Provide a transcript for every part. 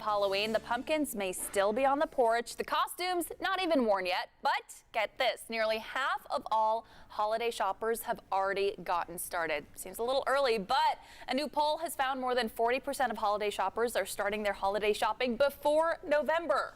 Halloween, the pumpkins may still be on the porch, the costumes not even worn yet, but get this, nearly half of all holiday shoppers have already gotten started. Seems a little early, but a new poll has found more than 40% of holiday shoppers are starting their holiday shopping before November.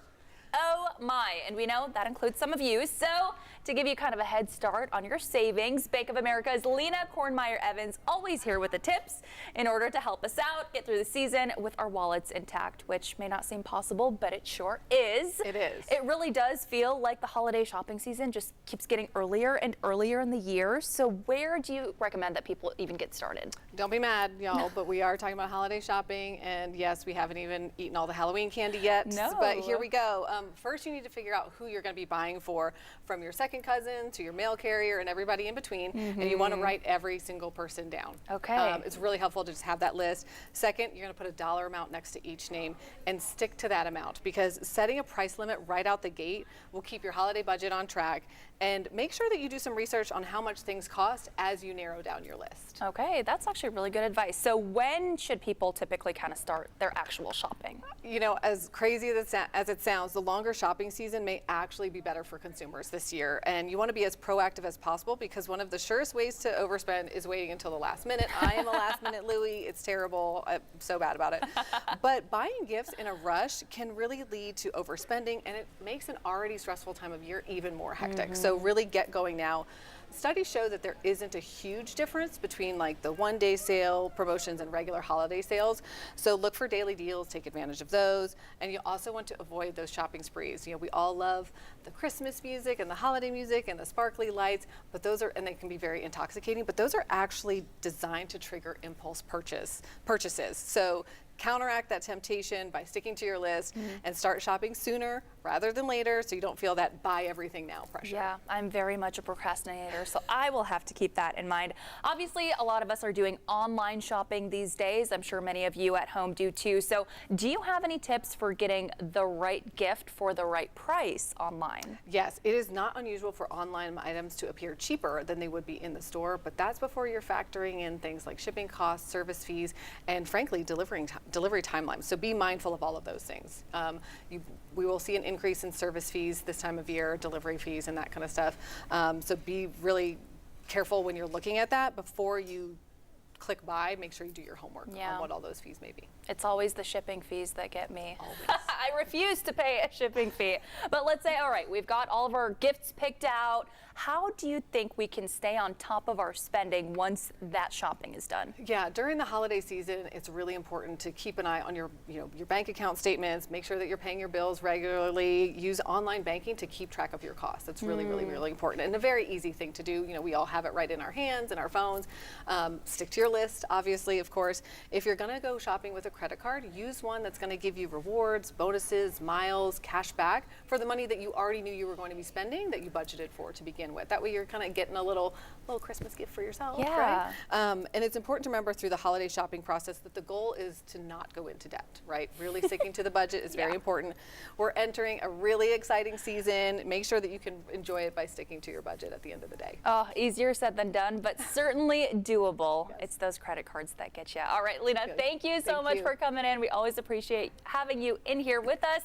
Oh my, and we know that includes some of you. So to give you kind of a head start on your savings, Bank of America's Lina Kornmeyer Evans always here with the tips in order to help us out, get through the season with our wallets intact, which may not seem possible, but it sure is. It is. It really does feel like the holiday shopping season just keeps getting earlier and earlier in the year. So where do you recommend that people even get started? Don't be mad, y'all, but we are talking about holiday shopping, and yes, we haven't even eaten all the Halloween candy yet. No. But here we go. First, you need to figure out who you're going to be buying for, from your second cousin to your mail carrier and everybody in between, and you want to write every single person down. Okay. It's really helpful to just have that list. Second, you're going to put a dollar amount next to each name and stick to that amount, because setting a price limit right out the gate will keep your holiday budget on track, and make sure that you do some research on how much things cost as you narrow down your list. Okay, that's actually really good advice. So when should people typically kind of start their actual shopping? You know, as crazy as it sounds, the longer shopping season may actually be better for consumers this year, and you want to be as proactive as possible, because one of the surest ways to overspend is waiting until the last minute. I am a last minute Louie. It's terrible. I'm so bad about it. But buying gifts in a rush can really lead to overspending, and it makes an already stressful time of year even more hectic. So really get going now. Studies show that there isn't a huge difference between like the one-day sale promotions and regular holiday sales. So look for daily deals, take advantage of those, and you also want to avoid those shopping sprees. You know, we all love the Christmas music and the holiday music and the sparkly lights, but those are, and they can be very intoxicating, but those are actually designed to trigger impulse purchases. So counteract that temptation by sticking to your list and start shopping sooner rather than later, so you don't feel that buy everything now pressure. Yeah, I'm very much a procrastinator, so I will have to keep that in mind. Obviously, a lot of us are doing online shopping these days. I'm sure many of you at home do too. So do you have any tips for getting the right gift for the right price online? Yes, it is not unusual for online items to appear cheaper than they would be in the store, but that's before you're factoring in things like shipping costs, service fees, and frankly, delivery timelines. So be mindful of all of those things. We will see an increase in service fees this time of year, delivery fees and that kind of stuff. So be really careful when you're looking at that before you click buy. Make sure you do your homework on what all those fees may be. It's always the shipping fees that get me. Always. I refuse to pay a shipping fee. But let's say, all right, we've got all of our gifts picked out. How do you think we can stay on top of our spending once that shopping is done? Yeah, during the holiday season, it's really important to keep an eye on your bank account statements. Make sure that you're paying your bills regularly. Use online banking to keep track of your costs. That's really, really important, and a very easy thing to do. You know, we all have it right in our hands and our phones. Stick to your list, obviously, of course. If you're going to go shopping with a credit card, use one that's going to give you rewards, bonuses, miles, cash back for the money that you already knew you were going to be spending, that you budgeted for to begin with. That way you're kind of getting a little Christmas gift for yourself, right? And it's important to remember through the holiday shopping process that the goal is to not go into debt, right? Really sticking to the budget is very important. We're entering a really exciting season. Make sure that you can enjoy it by sticking to your budget at the end of the day. Oh, easier said than done, but certainly doable. Yes. It's those credit cards that get you. All right, Lina, thank you so much for coming in. We always appreciate having you in here with us.